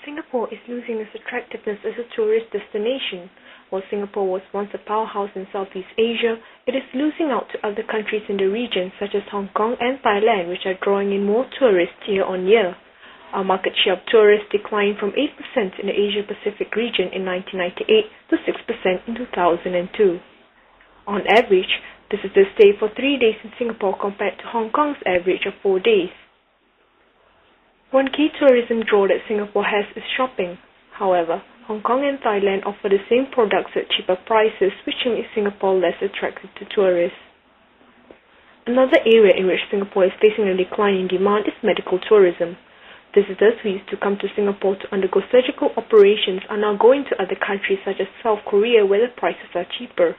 Singapore is losing its attractiveness as a tourist destination. While Singapore was once a powerhouse in Southeast Asia, it is losing out to other countries in the region such as Hong Kong and Thailand, which are drawing in more tourists year on year. Our market share of tourists declined from 8% in the Asia-Pacific region in 1998 to 6% in 2002. On average, visitors stay for 3 days in Singapore compared to Hong Kong's average of 4 days. One key tourism draw that Singapore has is shopping. However, Hong Kong and Thailand offer the same products at cheaper prices, which makes Singapore less attractive to tourists. Another area in which Singapore is facing a decline in demand is medical tourism. Visitors who used to come to Singapore to undergo surgical operations are now going to other countries such as South Korea where the prices are cheaper.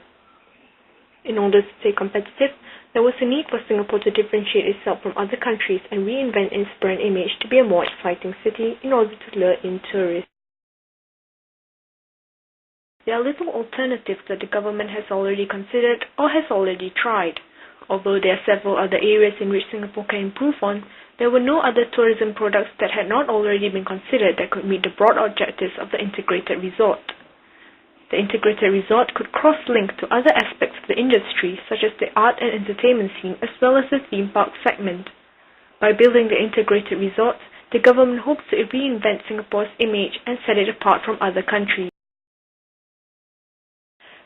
In order to stay competitive, there was a need for Singapore to differentiate itself from other countries and reinvent its brand image to be a more exciting city in order to lure in tourists. There are little alternatives that the government has already considered or has already tried. Although there are several other areas in which Singapore can improve on, there were no other tourism products that had not already been considered that could meet the broad objectives of the integrated resort. The integrated resort could cross-link to other aspects of the industry, such as the art and entertainment scene as well as the theme park segment. By building the integrated resort, the government hopes to reinvent Singapore's image and set it apart from other countries.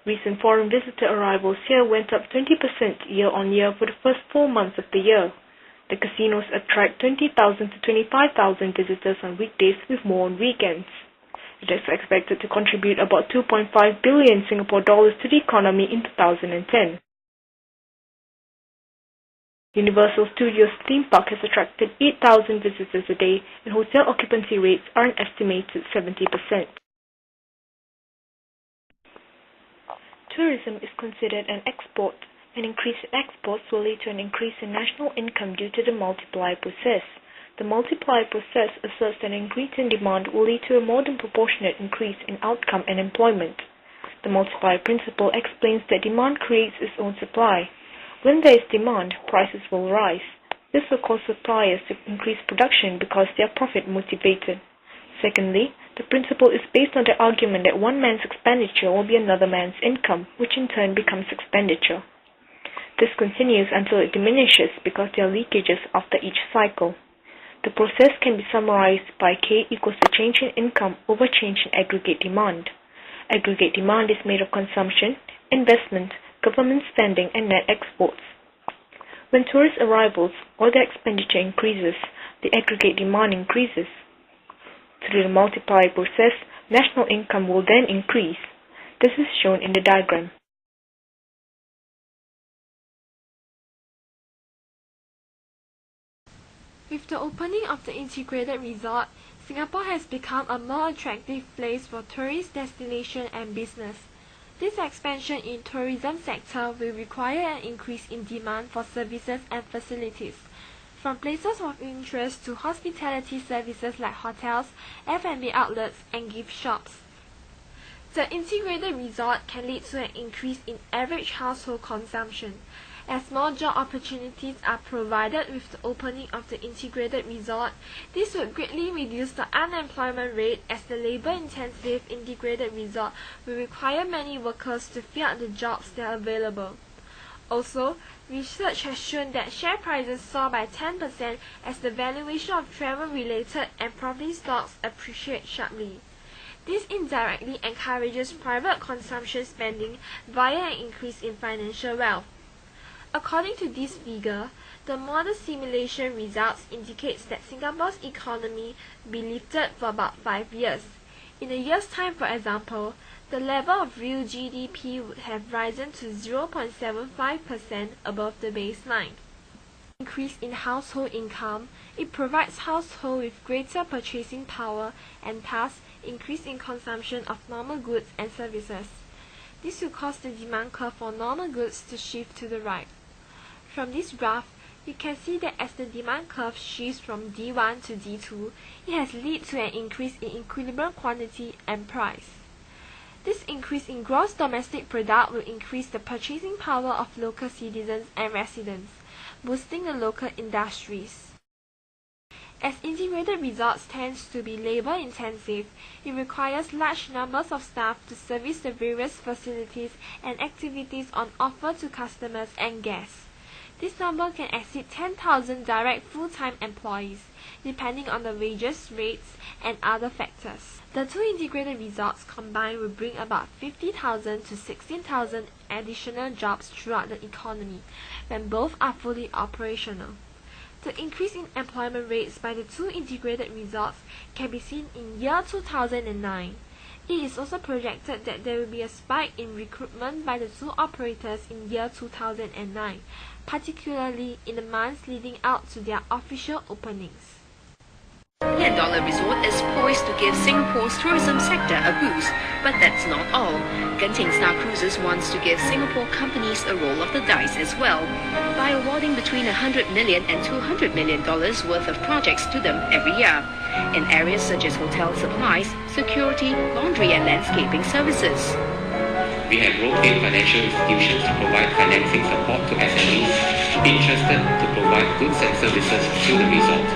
Recent foreign visitor arrivals here went up 20% year-on-year for the first 4 months of the year. The casinos attract 20,000 to 25,000 visitors on weekdays with more on weekends. It is expected to contribute about 2.5 billion Singapore dollars to the economy in 2010. Universal Studios theme park has attracted 8,000 visitors a day, and hotel occupancy rates are an estimated 70%. Tourism is considered an export. An increase in exports will lead to an increase in national income due to the multiplier process. The multiplier process asserts that an increase in demand will lead to a more than proportionate increase in outcome and employment. The multiplier principle explains that demand creates its own supply. When there is demand, prices will rise. This will cause suppliers to increase production because they are profit motivated. Secondly, the principle is based on the argument that one man's expenditure will be another man's income, which in turn becomes expenditure. This continues until it diminishes because there are leakages after each cycle. The process can be summarized by K equals the change in income over change in aggregate demand. Aggregate demand is made of consumption, investment, government spending, and net exports. When tourist arrivals or their expenditure increases, the aggregate demand increases. Through the multiplier process, national income will then increase. This is shown in the diagram. With the opening of the integrated resort, Singapore has become a more attractive place for tourist destination and business. This expansion in tourism sector will require an increase in demand for services and facilities, from places of interest to hospitality services like hotels, F&B outlets, and gift shops. The integrated resort can lead to an increase in average household consumption, as more job opportunities are provided with the opening of the integrated resort. This would greatly reduce the unemployment rate as the labor-intensive integrated resort will require many workers to fill out the jobs that are available. Also, research has shown that share prices soar by 10% as the valuation of travel-related and property stocks appreciate sharply. This indirectly encourages private consumption spending via an increase in financial wealth. According to this figure, the model simulation results indicates that Singapore's economy will be lifted for about 5 years. In a year's time, for example, the level of real GDP would have risen to 0.75% above the baseline. Increase in household income, it provides households with greater purchasing power and thus increase in consumption of normal goods and services. This will cause the demand curve for normal goods to shift to the right. From this graph, you can see that as the demand curve shifts from D1 to D2, it has led to an increase in equilibrium quantity and price. This increase in gross domestic product will increase the purchasing power of local citizens and residents, boosting the local industries. As integrated resorts tends to be labor-intensive, it requires large numbers of staff to service the various facilities and activities on offer to customers and guests. This number can exceed 10,000 direct full-time employees, depending on the wages rates and other factors. The two integrated resorts combined will bring about 50,000 to 16,000 additional jobs throughout the economy when both are fully operational. The increase in employment rates by the two integrated resorts can be seen in year 2009. It is also projected that there will be a spike in recruitment by the two operators in year 2009, particularly in the months leading out to their official openings. $1 resort is poised to give Singapore's tourism sector a boost, but that's not all. Genting Star Cruises wants to give Singapore companies a roll of the dice as well, by awarding between $100 million and $200 million worth of projects to them every year, in areas such as hotel supplies, security, laundry and landscaping services. We have roped-in financial institutions to provide financing support to SMEs interested to provide goods and services to the resort.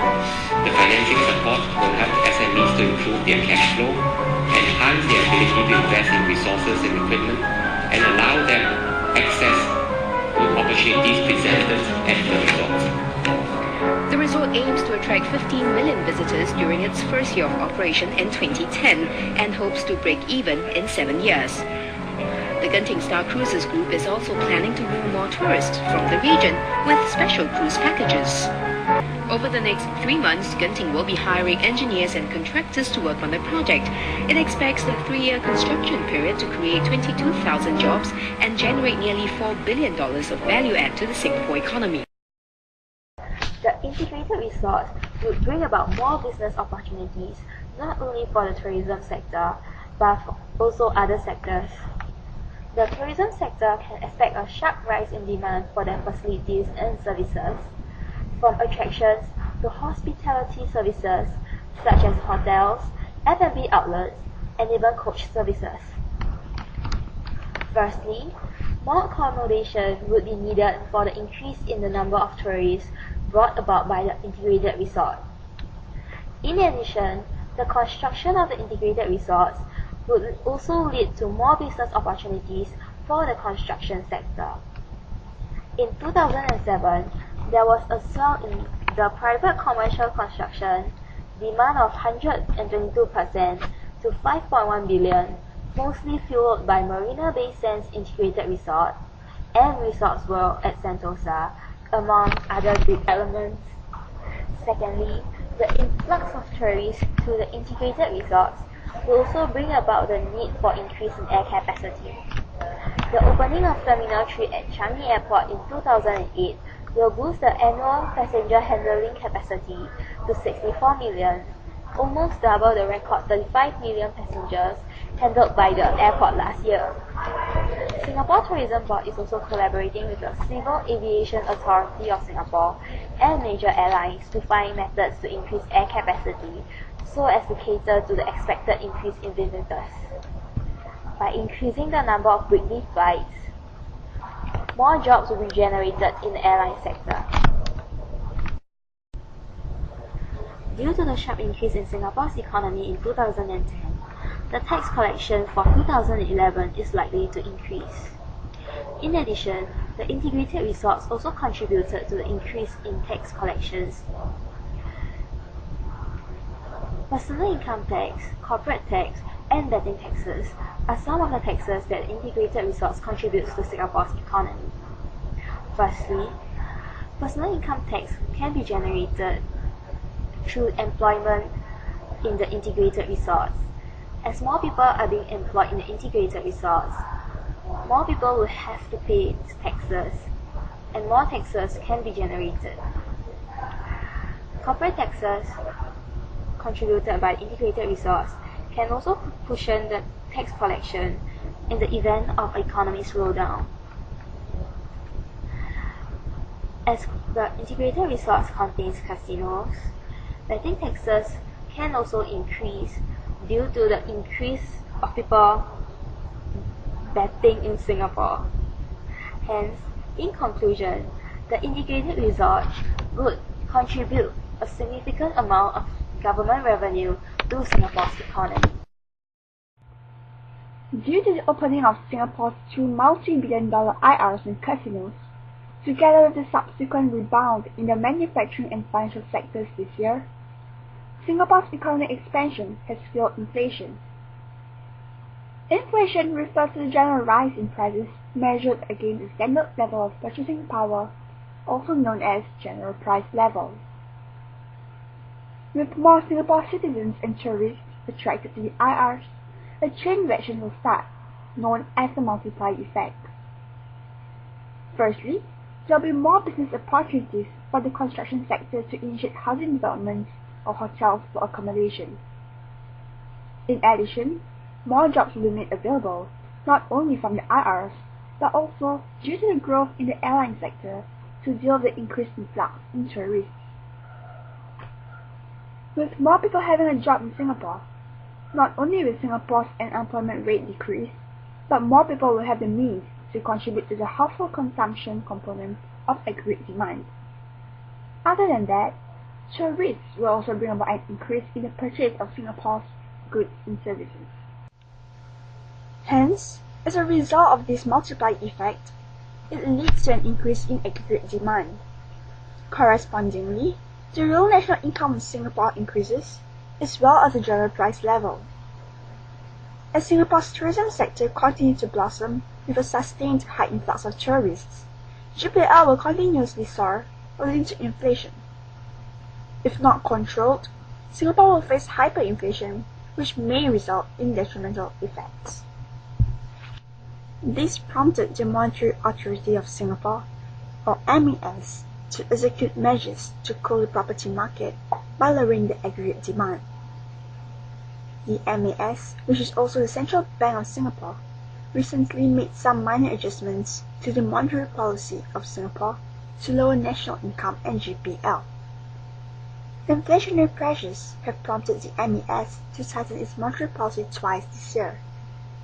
The financing support will help SMEs to improve their cash flow, enhance their ability to invest in resources and equipment, and allow them access to opportunities presented at the resort. The resort aims to attract 15 million visitors during its first year of operation in 2010 and hopes to break even in 7 years. The Genting Star Cruises Group is also planning to woo more tourists from the region with special cruise packages. Over the next 3 months, Genting will be hiring engineers and contractors to work on the project. It expects the 3-year construction period to create 22,000 jobs and generate nearly $4 billion of value add to the Singapore economy. The integrated resorts would bring about more business opportunities, not only for the tourism sector, but also other sectors. The tourism sector can expect a sharp rise in demand for their facilities and services, from attractions to hospitality services such as hotels, F&B outlets, and even coach services. Firstly, more accommodation would be needed for the increase in the number of tourists brought about by the integrated resort. In addition, the construction of the integrated resorts would also lead to more business opportunities for the construction sector. In 2007, there was a swell in the private commercial construction demand of 122% to 5.1 billion, mostly fueled by Marina Bay Sands Integrated Resort and Resorts World at Sentosa, among other big elements. Secondly, the influx of tourists to the integrated resorts will also bring about the need for increase in air capacity. The opening of Terminal 3 at Changi Airport in 2008 will boost the annual passenger handling capacity to 64 million, almost double the record 35 million passengers handled by the airport last year. Singapore Tourism Board is also collaborating with the Civil Aviation Authority of Singapore and major airlines to find methods to increase air capacity so as to cater to the expected increase in visitors. By increasing the number of weekly flights, more jobs will be generated in the airline sector. Due to the sharp increase in Singapore's economy in 2010, the tax collection for 2011 is likely to increase. In addition, the integrated resorts also contributed to the increase in tax collections. Personal income tax, corporate tax, and betting taxes are some of the taxes that integrated resorts contributes to Singapore's economy. Firstly, personal income tax can be generated through employment in the integrated resorts. As more people are being employed in the integrated resorts, more people will have to pay taxes, and more taxes can be generated. Corporate taxes contributed by integrated resorts can also cushion the tax collection in the event of economy slowdown. As the integrated resorts contains casinos, betting taxes can also increase due to the increase of people betting in Singapore. Hence, in conclusion, the integrated resort would contribute a significant amount of government revenue to Singapore's economy. Due to the opening of Singapore's two multi-billion-dollar IRs and casinos, together with the subsequent rebound in the manufacturing and financial sectors this year, Singapore's economic expansion has fueled inflation. Inflation refers to the general rise in prices measured against the standard level of purchasing power, also known as general price level. With more Singapore citizens and tourists attracted to the IRs, a chain reaction will start, known as the multiplier effect. Firstly, there will be more business opportunities for the construction sector to initiate housing developments or hotels for accommodation. In addition, more jobs will be made available, not only from the IRs, but also due to the growth in the airline sector to deal with the increased influx in tourists. With more people having a job in Singapore, not only will Singapore's unemployment rate decrease, but more people will have the means to contribute to the household consumption component of aggregate demand. Other than that, tourists will also bring about an increase in the purchase of Singapore's goods and services. Hence, as a result of this multiplier effect, it leads to an increase in aggregate demand. Correspondingly, the real national income of Singapore increases, as well as the general price level. As Singapore's tourism sector continues to blossom with a sustained high influx of tourists, GPL will continuously soar, leading to inflation. If not controlled, Singapore will face hyperinflation, which may result in detrimental effects. This prompted the Monetary Authority of Singapore, or MAS, to execute measures to cool the property market by lowering the aggregate demand. The MAS, which is also the Central Bank of Singapore, recently made some minor adjustments to the monetary policy of Singapore to lower national income and GPL. Inflationary pressures have prompted the MAS to tighten its monetary policy twice this year,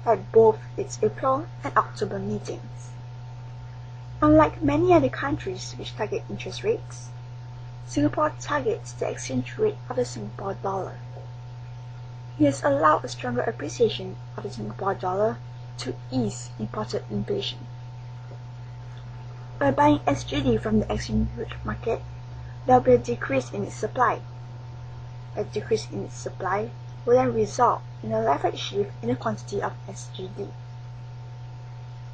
at both its April and October meetings. Unlike many other countries which target interest rates, Singapore targets the exchange rate of the Singapore dollar. It has allowed a stronger appreciation of the Singapore dollar to ease imported inflation. By buying SGD from the exchange rate market, there will be a decrease in its supply. A decrease in its supply will then result in a leverage shift in the quantity of SGD.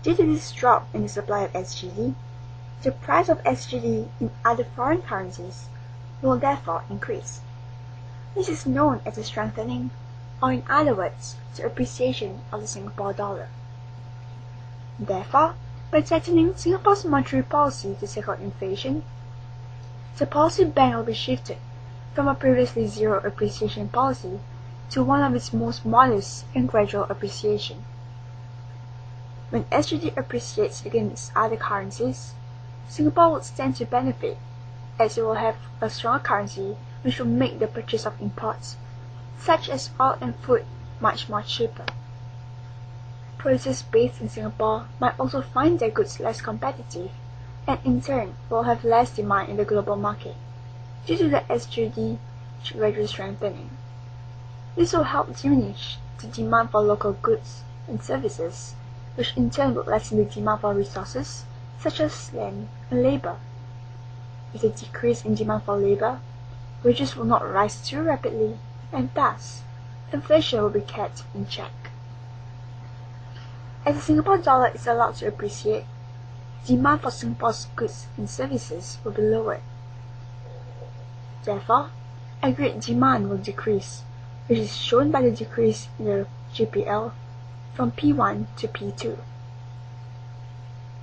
Due to this drop in the supply of SGD, the price of SGD in other foreign currencies will therefore increase. This is known as a strengthening, or in other words, the appreciation of the Singapore dollar. Therefore, by tightening Singapore's monetary policy to tackle inflation, the policy band will be shifted from a previously zero appreciation policy to one of its most modest and gradual appreciation. When SGD appreciates against other currencies, Singapore would stand to benefit, as it will have a stronger currency which will make the purchase of imports, such as oil and food, much more cheaper. Producers based in Singapore might also find their goods less competitive, and in turn will have less demand in the global market, due to the SGD gradual strengthening. This will help diminish the demand for local goods and services, which in turn would lessen the demand for resources such as land and labor. With a decrease in demand for labor, wages will not rise too rapidly, and thus, inflation will be kept in check. As the Singapore dollar is allowed to appreciate, demand for Singapore's goods and services will be lowered. Therefore, aggregate demand will decrease, which is shown by the decrease in the GPL from P1 to P2.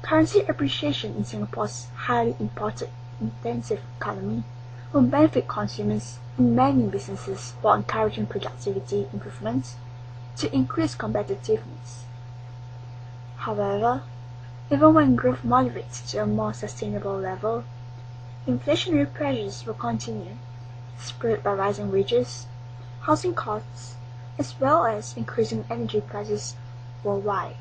Currency appreciation in Singapore's highly import-intensive economy will benefit consumers and many businesses while encouraging productivity improvements to increase competitiveness. However, even when growth moderates to a more sustainable level, inflationary pressures will continue, spurred by rising wages, housing costs, as well as increasing energy prices worldwide.